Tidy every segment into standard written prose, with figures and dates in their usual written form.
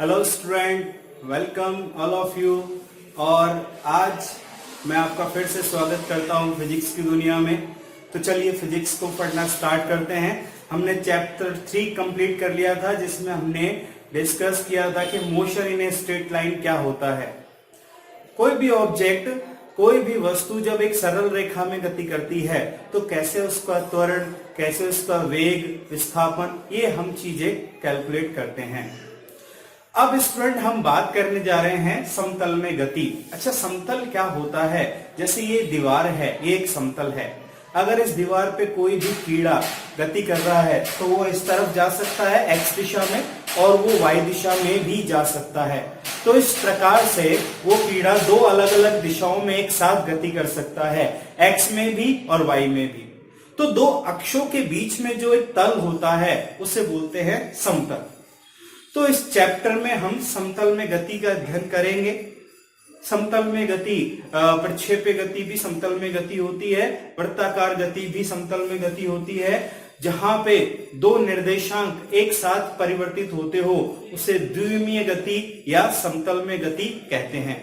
Hello student, welcome all of you. और आज मैं आपका फिर से स्वागत करता हूं फिजिक्स की दुनिया में। तो चलिए फिजिक्स को पढ़ना स्टार्ट करते हैं। हमने चैप्टर 3 कंप्लीट कर लिया था, जिसमें हमने डिस्कस किया था कि motion in a straight line क्या होता है। कोई भी ऑब्जेक्ट, कोई भी वस्तु जब एक सरल रेखा में गति करती है तो कैसे उसका त्वरण, कैसे उसका वेग, विस्थापन, ये हम चीजें कैलकुलेट करते हैं। अब स्टूडेंट हम बात करने जा रहे हैं समतल में गति। अच्छा, समतल क्या होता है? जैसे ये दीवार है, ये एक समतल है। अगर इस दीवार पे कोई भी कीड़ा गति कर रहा है तो वो इस तरफ जा सकता है एक्स दिशा में, और वो वाई दिशा में भी जा सकता है। तो इस प्रकार से वो कीड़ा दो अलग अलग दिशाओं में एक साथ गति कर सकता है, एक्स में भी और वाई में भी। तो दो अक्षों के बीच में जो एक तल होता है उसे बोलते हैं समतल। तो इस चैप्टर में हम समतल में गति का अध्ययन करेंगे। समतल में गति, प्रक्षेप्य गति भी समतल में गति होती है, वृत्ताकार गति भी समतल में गति होती है। जहां पे दो निर्देशांक एक साथ परिवर्तित होते हो उसे द्विमीय गति या समतल में गति कहते हैं।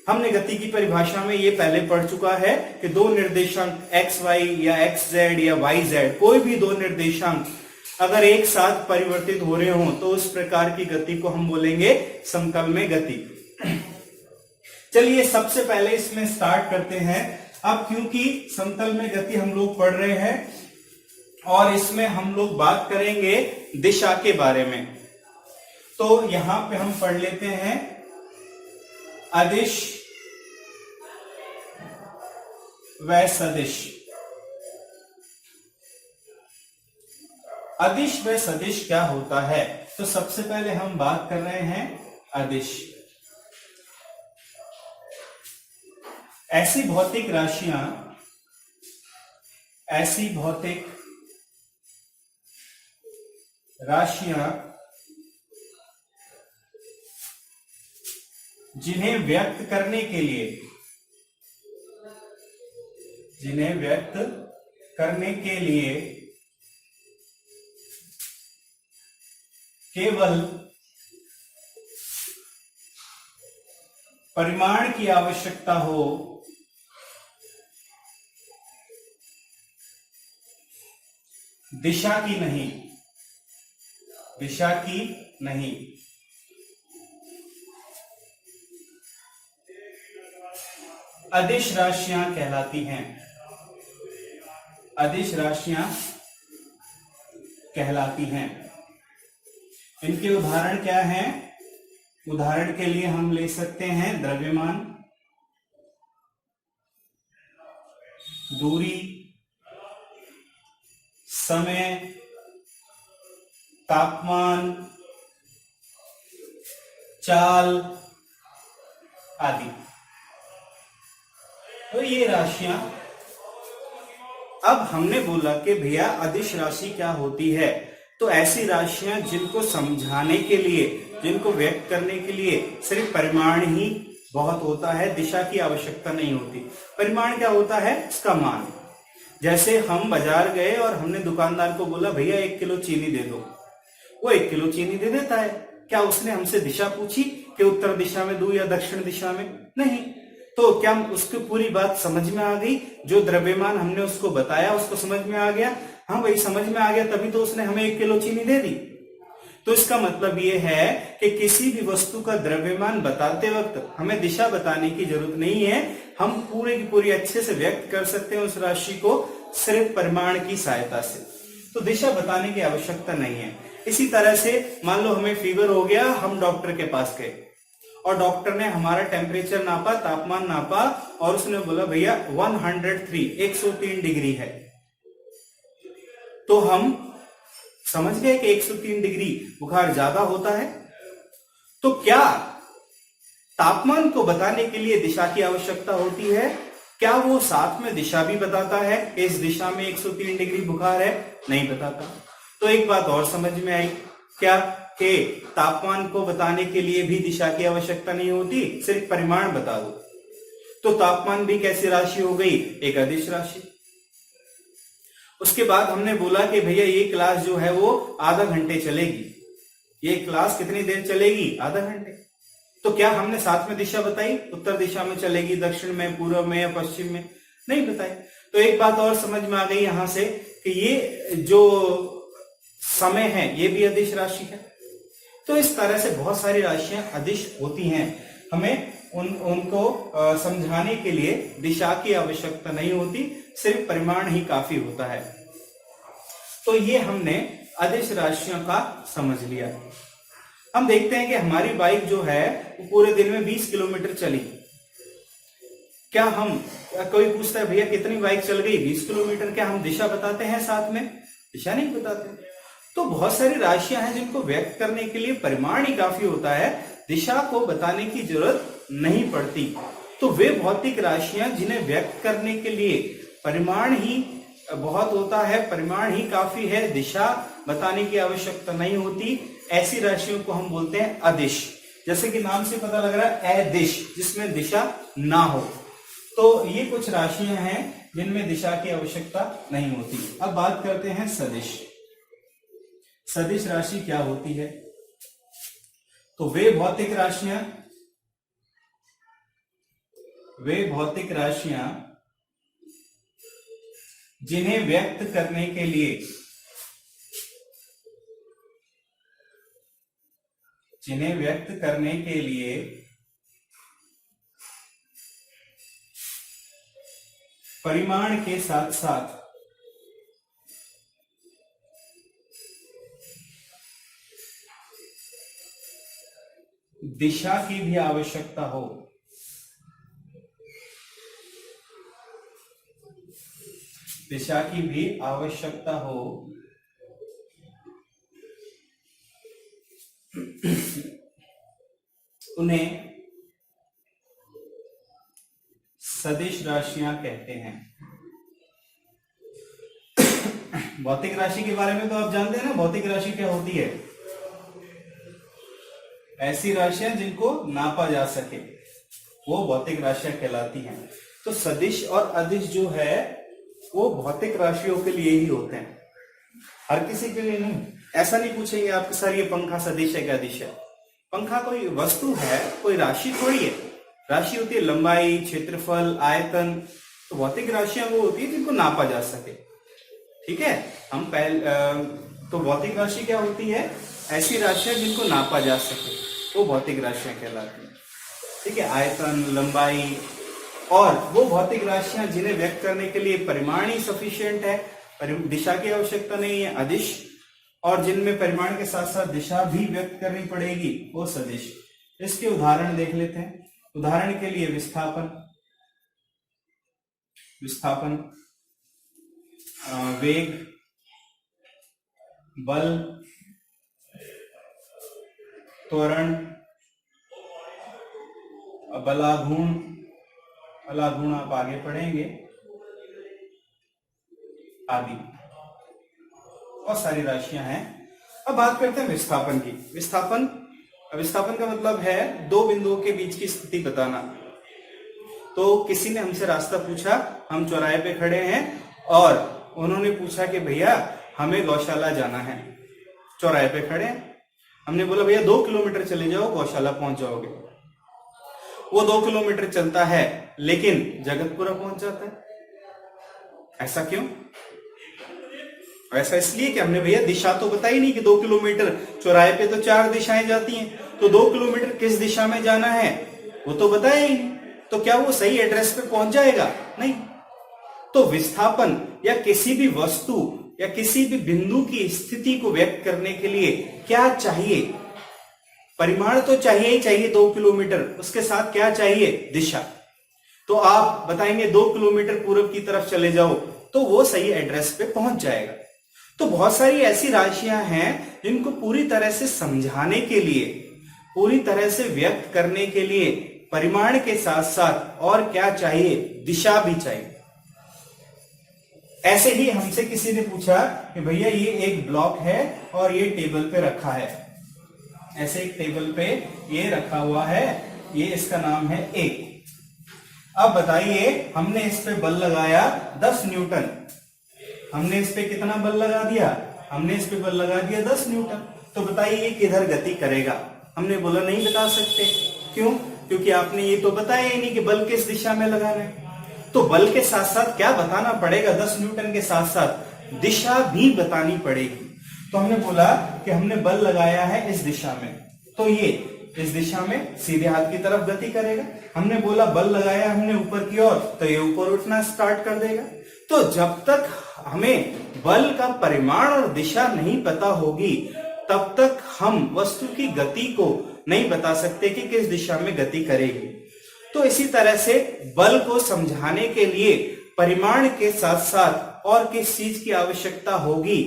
हमने गति की परिभाषा में ये पहले पढ़ चुका है कि दो निर्देशांक एक्स वाई या एक्स जेड या वाई जेड, कोई भी दो निर्देशांक अगर एक साथ परिवर्तित हो रहे हो तो उस प्रकार की गति को हम बोलेंगे समतल में गति। चलिए सबसे पहले इसमें स्टार्ट करते हैं। अब क्योंकि समतल में गति हम लोग पढ़ रहे हैं और इसमें हम लोग बात करेंगे दिशा के बारे में, तो यहां पे हम पढ़ लेते हैं अदिश व सदिश। अदिश व सदिश क्या होता है? तो सबसे पहले हम बात कर रहे हैं अदिश। ऐसी भौतिक राशियां जिन्हें व्यक्त करने के लिए केवल परिमाण की आवश्यकता हो, दिशा की नहीं। अदिश राशियां कहलाती हैं। अदिश राशियां कहलाती हैं। इनके उदाहरण क्या हैं? उदाहरण के लिए हम ले सकते हैं द्रव्यमान, दूरी, समय, तापमान, चाल आदि। तो ये राशियां। अब हमने बोला कि भैया अदिश राशि क्या होती है? तो ऐसी राशियां जिनको समझाने के लिए, जिनको व्यक्त करने के लिए सिर्फ परिमाण ही बहुत होता है, दिशा की आवश्यकता नहीं होती। परिमाण क्या होता है? इसका मान। जैसे हम बाजार गए और हमने दुकानदार को बोला भैया 1 किलो चीनी दे दो, वो 1 किलो चीनी दे देता है। क्या उसने हमसे दिशा पूछी कि उत्तर दिशा में दूं या दक्षिण दिशा में? नहीं। तो क्या उसकी पूरी बात समझ में आ गई? जो द्रव्यमान हमने उसको बताया उसको समझ में आ गया? हाँ भाई, समझ में आ गया, तभी तो उसने हमें 1 किलो चीनी दे दी। तो इसका मतलब ये है कि किसी भी वस्तु का द्रव्यमान बताते वक्त हमें दिशा बताने की जरूरत नहीं है। हम पूरे की पूरी अच्छे से व्यक्त कर सकते हैं उस राशि को सिर्फ परिमाण की सहायता से। तो दिशा बताने की आवश्यकता नहीं है। इसी तरह से मान लो हमें फीवर हो गया, हम डॉक्टर के पास गए और डॉक्टर ने हमारा टेम्परेचर नापा, तापमान नापा और उसने बोला भैया 103 डिग्री है। तो हम समझ गए कि 103 डिग्री बुखार ज्यादा होता है। तो क्या तापमान को बताने के लिए दिशा की आवश्यकता होती है? क्या वो साथ में दिशा भी बताता है? इस दिशा में 103 डिग्री बुखार है? नहीं बताता। तो एक बात और समझ में आई क्या? कि तापमान को बताने के लिए भी दिशा की आवश्यकता नहीं होती, सिर्फ परिमाण बता दो। तो तापमान भी कैसी राशि हो गई? एक अदिश राशि। उसके बाद हमने बोला कि भैया ये क्लास जो है वो आधा घंटे चलेगी। ये क्लास कितनी देर चलेगी? आधा घंटे। तो क्या हमने साथ में दिशा बताई? उत्तर दिशा में चलेगी, दक्षिण में, पूर्व में या पश्चिम में? नहीं बताई। तो एक बात और समझ में आ गई यहां से कि ये जो समय है ये भी अदिश राशि है। तो इस तरह से बहुत सारी राशियां अदिश होती हैं। हमें उनको समझाने के लिए दिशा की आवश्यकता नहीं होती, सिर्फ परिमाण ही काफी होता है। तो ये हमने अदिश राशियों का समझ लिया। हम देखते हैं कि हमारी बाइक जो है वो पूरे दिन में 20 किलोमीटर चली। क्या हम, कोई पूछता है भैया कितनी बाइक चल गई? 20 किलोमीटर। क्या हम दिशा बताते हैं साथ में? दिशा नहीं बताते। तो बहुत सारी राशियां हैं जिनको व्यक्त करने के लिए परिमाण ही काफी होता है, दिशा को बताने की जरूरत नहीं पड़ती। तो वे भौतिक राशियां जिन्हें व्यक्त करने के लिए परिमाण ही बहुत होता है, परिमाण ही काफी है, दिशा बताने की आवश्यकता नहीं होती, ऐसी राशियों को हम बोलते हैं अदिश। जैसे कि नाम से पता लग रहा है अदिश, जिसमें दिशा ना हो। तो ये कुछ राशियां हैं जिनमें दिशा की आवश्यकता नहीं होती। अब बात करते हैं सदिश। सदिश राशि क्या होती है? तो वे भौतिक राशियां जिन्हें व्यक्त करने के लिए परिमाण के साथ साथ दिशा की भी आवश्यकता हो, उन्हें सदिश राशियां कहते हैं। भौतिक राशि के बारे में तो आप जानते हैं ना, भौतिक राशि क्या होती है? ऐसी राशियां जिनको नापा जा सके, वो भौतिक राशियां कहलाती हैं। तो सदिश और अदिश जो है वो भौतिक राशियों के लिए ही होते हैं, हर किसी के लिए नहीं। ऐसा नहीं पूछेंगे आपके सर ये पंखा सदिश है क्या अदिश है? पंखा कोई वस्तु है, कोई राशि थोड़ी है। राशि होती है लंबाई, क्षेत्रफल, आयतन। तो भौतिक राशियां वो होती है जिनको नापा जा सके। ठीक है, हम तो भौतिक राशि क्या होती है? ऐसी राशियां जिनको नापा जा सके, वो भौतिक राशियां कहलाती हैं। ठीक है, आयतन, लंबाई, और वो भौतिक राशियां जिन्हें व्यक्त करने के लिए परिमाण ही सफिशिएंट है, दिशा की आवश्यकता नहीं है, अदिश। और जिनमें परिमाण के साथ साथ दिशा भी व्यक्त करनी पड़ेगी, वो सदिश। इसके उदाहरण देख लेते हैं। उदाहरण के लिए विस्थापन, वेग, बल, त्वरण, बलाघूर्ण आप आगे पढ़ेंगे, आदि बहुत सारी राशियां हैं। अब बात करते हैं विस्थापन की। विस्थापन का मतलब है दो बिंदुओं के बीच की स्थिति बताना। तो किसी ने हमसे रास्ता पूछा, हम चौराहे पे खड़े हैं और उन्होंने पूछा कि भैया हमें गौशाला जाना है। चौराहे पे खड़े हैं, हमने बोला भैया 2 किलोमीटर चले जाओ, गौशाला पहुंच जाओगे। वो 2 किलोमीटर चलता है लेकिन जगतपुरा पहुंच जाता है। ऐसा क्यों? ऐसा इसलिए कि हमने भैया दिशा तो बताई नहीं कि 2 किलोमीटर, चौराहे पे तो 4 दिशाएं जाती हैं, तो 2 किलोमीटर किस दिशा में जाना है वो तो बताया ही नहीं। तो क्या वो सही एड्रेस पे पहुंच जाएगा? नहीं। तो विस्थापन या किसी भी वस्तु या किसी भी बिंदु की स्थिति को व्यक्त करने के लिए क्या चाहिए? परिमाण तो चाहिए ही चाहिए 2 किलोमीटर, उसके साथ क्या चाहिए? दिशा। तो आप बताएंगे 2 किलोमीटर पूर्व की तरफ चले जाओ, तो वो सही एड्रेस पे पहुंच जाएगा। तो बहुत सारी ऐसी राशियां हैं जिनको पूरी तरह से समझाने के लिए, पूरी तरह से व्यक्त करने के लिए परिमाण के साथ साथ और क्या चाहिए? दिशा भी चाहिए। ऐसे ही हमसे किसी ने पूछा कि भैया ये एक ब्लॉक है और ये टेबल पे रखा है, ऐसे एक टेबल पे ये रखा हुआ है, ये इसका नाम है A। अब बताइए, हमने इस पे बल लगाया 10 न्यूटन। हमने इस पे कितना बल लगा दिया? हमने इस पे बल लगा दिया 10 न्यूटन। तो बताइए किधर गति करेगा। हमने बोला नहीं बता सकते। क्यों? क्योंकि आपने ये तो बताया ही नहीं कि बल किस दिशा में लगाना है। तो बल के साथ साथ क्या बताना पड़ेगा, 10 न्यूटन के साथ साथ दिशा भी बतानी पड़ेगी। तो हमने बोला कि हमने बल लगाया है इस दिशा में, तो ये इस दिशा में सीधे हाथ की तरफ गति करेगा। हमने बोला बल लगाया हमने ऊपर की ओर, तो ये ऊपर उठना स्टार्ट कर देगा। तो जब तक हमें बल का परिमाण और दिशा नहीं पता होगी, तब तक हम वस्तु की गति को नहीं बता सकते कि किस दिशा में गति करेगी। तो इसी तरह से बल को समझाने के लिए परिमाण के साथ साथ और किस चीज की आवश्यकता होगी,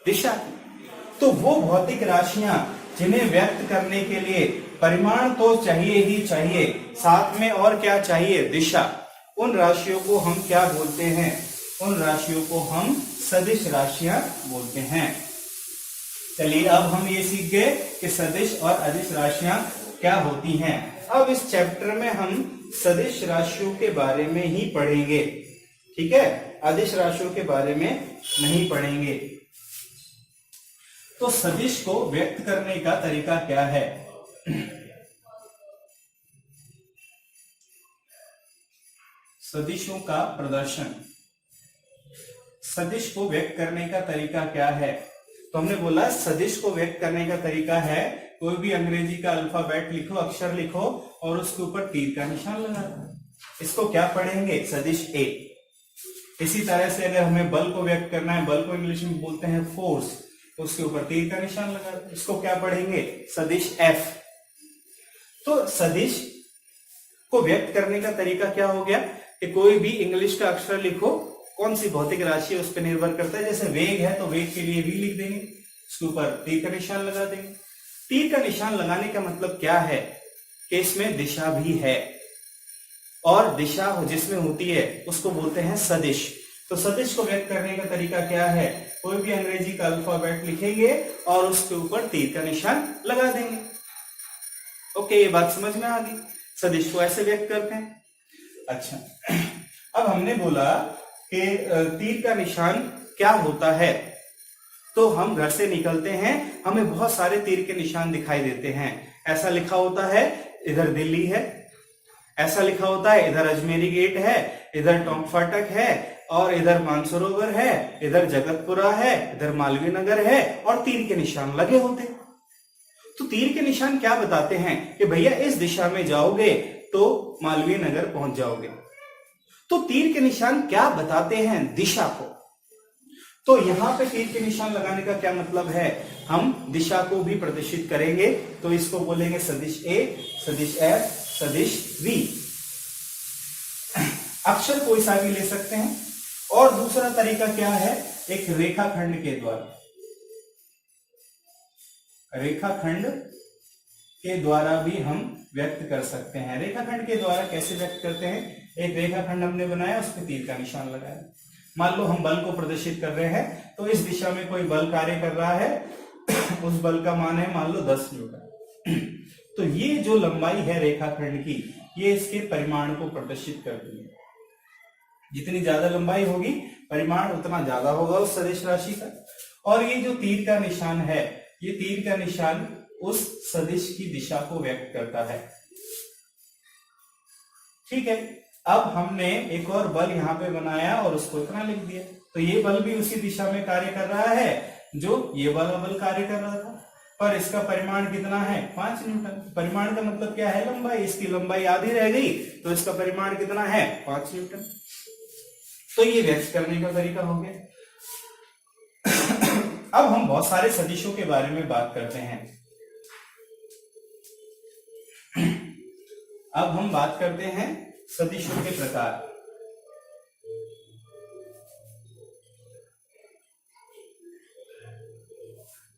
दिशा की। तो वो भौतिक राशियां जिन्हें व्यक्त करने के लिए परिमाण तो चाहिए ही चाहिए, साथ में और क्या चाहिए, दिशा। उन राशियों को हम क्या बोलते हैं? उन राशियों को हम सदिश राशियां बोलते हैं। चलिए अब हम ये सीख गए कि सदिश और अदिश राशियां क्या होती हैं। अब इस चैप्टर में हम सदिश राशियों के बारे में ही पढ़ेंगे, ठीक है, अदिश राशियों के बारे में नहीं पढ़ेंगे। तो सदिश को व्यक्त करने का तरीका क्या है? सदिशों का प्रदर्शन, सदिश को व्यक्त करने का तरीका क्या है? तो हमने बोला सदिश को व्यक्त करने का तरीका है कोई भी अंग्रेजी का अल्फाबेट लिखो, अक्षर लिखो और उसके ऊपर तीर का निशान लगा दो। इसको क्या पढ़ेंगे? सदिश ए। इसी तरह से अगर हमें बल को व्यक्त करना है, बल को इंग्लिश में बोलते हैं फोर्स, तो उसके ऊपर तीर का निशान लगा दो। इसको क्या पढ़ेंगे? सदिश एफ। तो सदिश को व्यक्त करने का तरीका क्या हो गया कि कोई भी इंग्लिश का अक्षर लिखो, कौन सी भौतिक राशि है उस पर निर्भर करता है। जैसे वेग है तो वेग के लिए v लिख देंगे, उसके ऊपर तीर का निशान लगा देंगे। तीर का निशान लगाने का मतलब क्या है कि इसमें दिशा भी है, और दिशा जिसमें होती है उसको बोलते हैं सदिश। तो सदिश को व्यक्त करने का तरीका क्या है? कोई भी अंग्रेजी का अल्फाबेट लिखेंगे और उसके ऊपर तीर का निशान लगा देंगे। ओके, ये बात समझ में आ गई। सदिश को ऐसे व्यक्त करते हैं। अच्छा, अब हमने बोला कि तीर का निशान क्या होता है। तो हम घर से निकलते हैं, हमें बहुत सारे तीर के निशान दिखाई देते हैं। ऐसा लिखा होता है इधर दिल्ली है, ऐसा लिखा होता है इधर अजमेरी गेट है, इधर टोंक फाटक है, और इधर मानसरोवर है, इधर जगतपुरा है, इधर मालवीय नगर है, और तीर के निशान लगे होते हैं। तो तीर के निशान क्या बताते हैं कि भैया इस दिशा में जाओगे तो मालवीय नगर पहुंच जाओगे। तो तीर के निशान क्या बताते हैं? दिशा को। तो यहां पे तीर के निशान लगाने का क्या मतलब है? हम दिशा को भी प्रदर्शित करेंगे, तो इसको बोलेंगे सदिश ए, सदिश एफ, सदिश वी। अक्षर कोई सा भी ले सकते हैं। और दूसरा तरीका क्या है? एक रेखाखंड के द्वारा, रेखाखंड के द्वारा भी हम व्यक्त कर सकते हैं। रेखाखंड के द्वारा कैसे व्यक्त करते हैं? एक रेखाखंड हमने बनाया, उस पर तीर का निशान लगाया। मान लो हम बल को प्रदर्शित कर रहे हैं, तो इस दिशा में कोई बल कार्य कर रहा है, उस बल का मान है मान लो 10 न्यूटन। तो ये जो लंबाई है रेखाखंड की, ये इसके परिमाण को प्रदर्शित करती है। जितनी ज्यादा लंबाई होगी, परिमाण उतना ज्यादा होगा उस सदिश राशि का। और ये जो तीर का निशान है, ये तीर का निशान उस सदिश की दिशा को व्यक्त करता है। ठीक है, अब हमने एक और बल यहाँ पे बनाया और उसको इतना लिख दिया। तो ये बल भी उसी दिशा में कार्य कर रहा है जो ये वाला बल कार्य कर रहा था, पर इसका परिमाण कितना है? 5 न्यूटन। परिमाण का मतलब क्या है? लंबाई। इसकी लंबाई आधी रह गई, तो इसका परिमाण कितना है? 5 न्यूटन। तो ये व्यक्त करने का तरीका हो गया। अब हम बहुत सारे सदिशों के बारे में बात करते हैं। अब हम बात करते हैं सदिशों के प्रकार।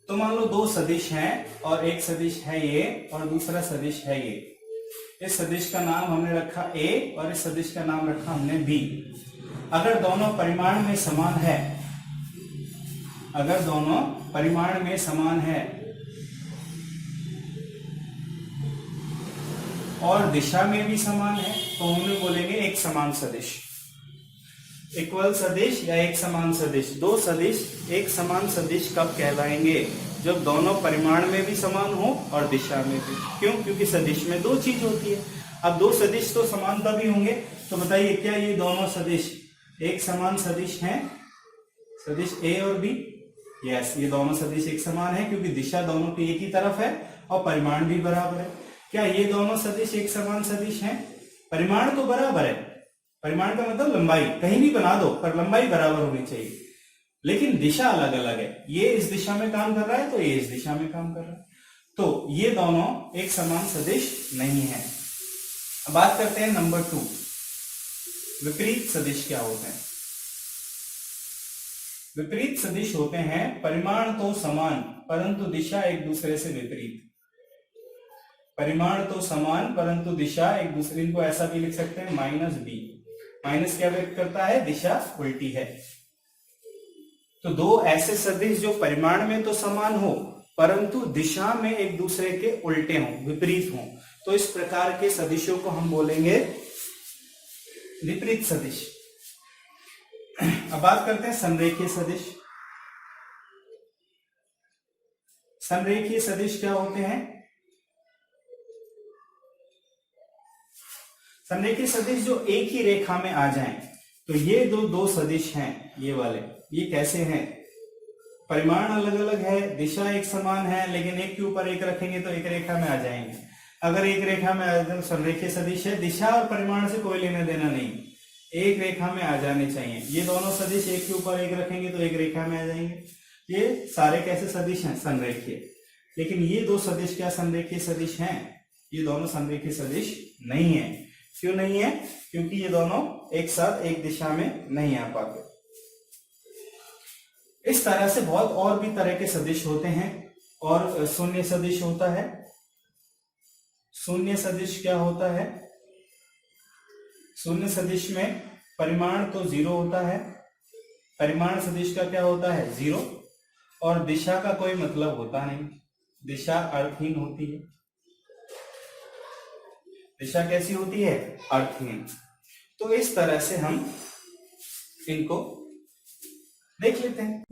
तो मान लो 2 सदिश हैं, और एक सदिश है ये और दूसरा सदिश है ये। इस सदिश का नाम हमने रखा A और इस सदिश का नाम रखा हमने B। अगर दोनों परिमाण में समान है, अगर दोनों परिमाण में समान है और दिशा में भी समान है, तो उन्हें बोलेंगे एक समान सदिश। इक्वल सदिश या एक समान सदिश, दो सदिश एक समान सदिश कब कहलाएंगे? जब दोनों परिमाण में भी समान हो और दिशा में भी। क्यों? क्योंकि सदिश में दो चीज होती है। अब दो सदिश तो समान तभी होंगे, तो बताइए क्या ये दोनों सदिश एक समान सदिश हैं? सदिश ए और बी, यस, ये दोनों सदिश एक समान है क्योंकि दिशा दोनों की एक ही तरफ है और परिमाण भी बराबर है। क्या ये दोनों सदिश एक समान सदिश हैं? परिमाण तो बराबर है, परिमाण का मतलब लंबाई, कहीं भी बना दो पर लंबाई बराबर होनी चाहिए, लेकिन दिशा अलग अलग है। ये इस दिशा में काम कर रहा है तो ये इस दिशा में काम कर रहा है, तो ये दोनों एक समान सदिश नहीं है। अब बात करते हैं नंबर 2, विपरीत सदिश क्या होते हैं? विपरीत सदिश होते हैं परिमाण तो समान परंतु दिशा एक दूसरे से विपरीत। परिमाण तो समान परंतु दिशा एक दूसरे को ऐसा भी लिख सकते हैं -b। माइनस क्या व्यक्त करता है? दिशा उल्टी है। तो दो ऐसे सदिश जो परिमाण में तो समान हो परंतु दिशा में एक दूसरे के उल्टे हों, विपरीत हों, तो इस प्रकार के सदिशों को हम बोलेंगे विपरीत सदिश। अब बात करते हैं संरेखीय सदिश। संरेखीय सदिश क्या होते हैं? संरेखीय सदिश जो एक ही रेखा में आ जाएं, तो ये दो सदिश हैं, ये वाले, ये कैसे हैं? परिमाण अलग अलग है, दिशा एक समान है, लेकिन एक के ऊपर एक रखेंगे तो एक रेखा में आ जाएंगे। अगर एक रेखा में आ जाए संरेखीय सदिश है, दिशा और परिमाण से कोई लेना देना नहीं, एक रेखा में आ जाने चाहिए। ये दोनों सदिश एक के ऊपर एक रखेंगे तो एक रेखा में आ जाएंगे। ये सारे कैसे सदिश हैं? संरेखीय। लेकिन ये दो सदिश क्या संरेखीय सदिश हैं? ये दोनों संरेखीय सदिश नहीं है। क्यों नहीं है? क्योंकि ये दोनों एक साथ एक दिशा में नहीं आ पाते। इस तरह से बहुत और भी तरह के सदिश होते हैं। और शून्य सदिश होता है। शून्य सदिश क्या होता है? शून्य सदिश में परिमाण तो 0 होता है, परिमाण सदिश का क्या होता है? 0, और दिशा का कोई मतलब होता नहीं, दिशा अर्थहीन होती है। दिशा कैसी होती है? अर्थहीन। तो इस तरह से हम इनको देख लेते हैं।